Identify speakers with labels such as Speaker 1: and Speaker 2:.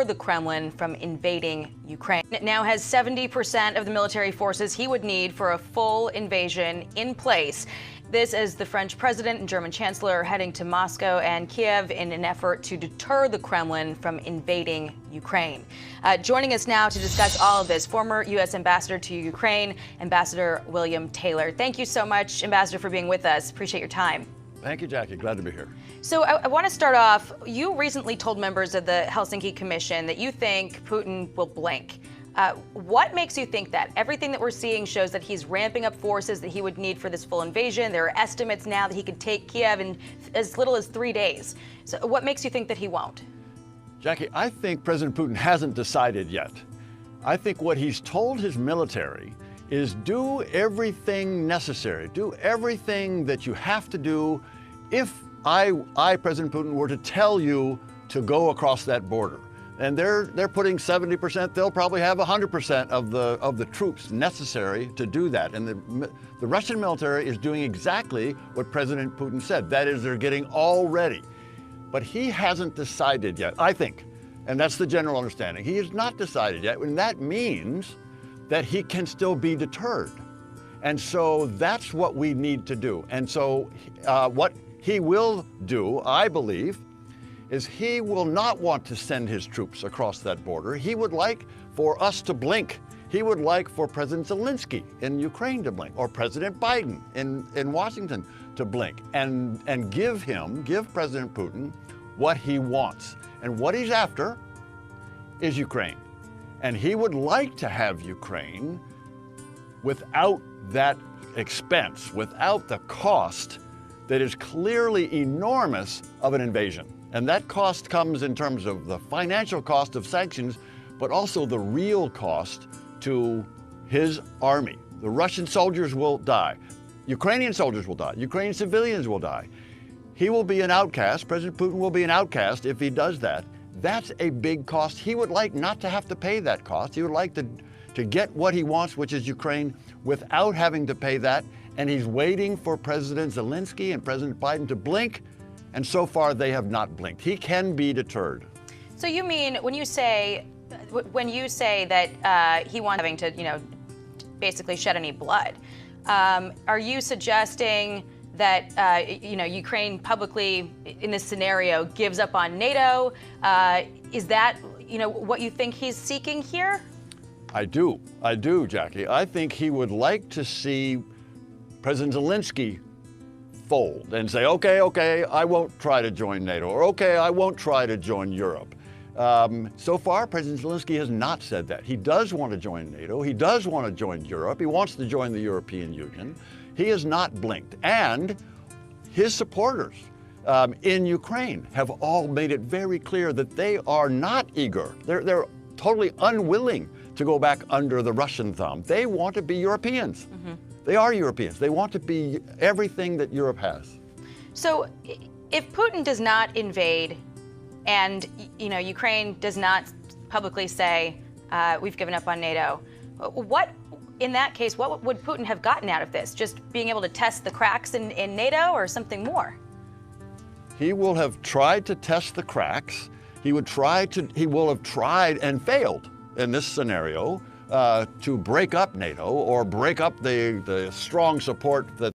Speaker 1: the Kremlin from invading Ukraine. It now has 70% of the military forces he would need for a full invasion in place. This as the French president and German chancellor are heading to Moscow and Kiev in an effort to deter the Kremlin from invading Ukraine. Joining us now to discuss all of this, former U.S. ambassador to Ukraine, Ambassador William Taylor. Thank you so much, Ambassador, for being with us. Appreciate your time.
Speaker 2: Thank you, Jackie. Glad to be here.
Speaker 1: So I want to start off, you recently told members of the Helsinki Commission that you think Putin will blink. What makes you think that? Everything that we're seeing shows that he's ramping up forces that he would need for this full invasion. There are estimates now that he could take Kiev in as little as 3 days. So what makes you think that he won't?
Speaker 2: Jackie, I think President Putin hasn't decided yet. I think what he's told his military is do everything necessary, do everything that you have to do if I, President Putin, were to tell you to go across that border. And they're putting 70%, they'll probably have 100% of the troops necessary to do that. And the Russian military is doing exactly what President Putin said. That is, they're getting all ready. But he hasn't decided yet, I think. And that's the general understanding. He has not decided yet, and that means that he can still be deterred. And so that's what we need to do. And so what he will do, I believe, is he will not want to send his troops across that border. He would like for us to blink. He would like for President Zelensky in Ukraine to blink, or President Biden in Washington to blink, and give President Putin what he wants. And what he's after is Ukraine. And he would like to have Ukraine without that expense, without the cost that is clearly enormous of an invasion. And that cost comes in terms of the financial cost of sanctions, but also the real cost to his army. The Russian soldiers will die. Ukrainian soldiers will die. Ukrainian civilians will die. He will be an outcast. President Putin will be an outcast if he does that. That's a big cost. He would like not to have to pay that cost. He would like to get what he wants, which is Ukraine, without having to pay that. And he's waiting for President Zelensky and President Biden to blink. And so far, they have not blinked. He can be deterred.
Speaker 1: So you mean when you say that he wants having to, basically shed any blood, are you suggesting that Ukraine publicly in this scenario gives up on NATO? Is that what you think he's seeking here?
Speaker 2: I do, Jackie. I think he would like to see President Zelensky fold and say, okay, I won't try to join NATO, or okay, I won't try to join Europe. So far, President Zelensky has not said that. He does want to join NATO. He does want to join Europe. He wants to join the European Union. He has not blinked. And his supporters in Ukraine have all made it very clear that they are not eager. They're totally unwilling to go back under the Russian thumb. They want to be Europeans. Mm-hmm. They are Europeans. They want to be everything that Europe has.
Speaker 1: So if Putin does not invade and Ukraine does not publicly say we've given up on NATO, in that case, what would Putin have gotten out of this? Just being able to test the cracks in NATO, or something more?
Speaker 2: He will have tried to test the cracks. He will have tried and failed in this scenario to break up NATO or break up the strong support that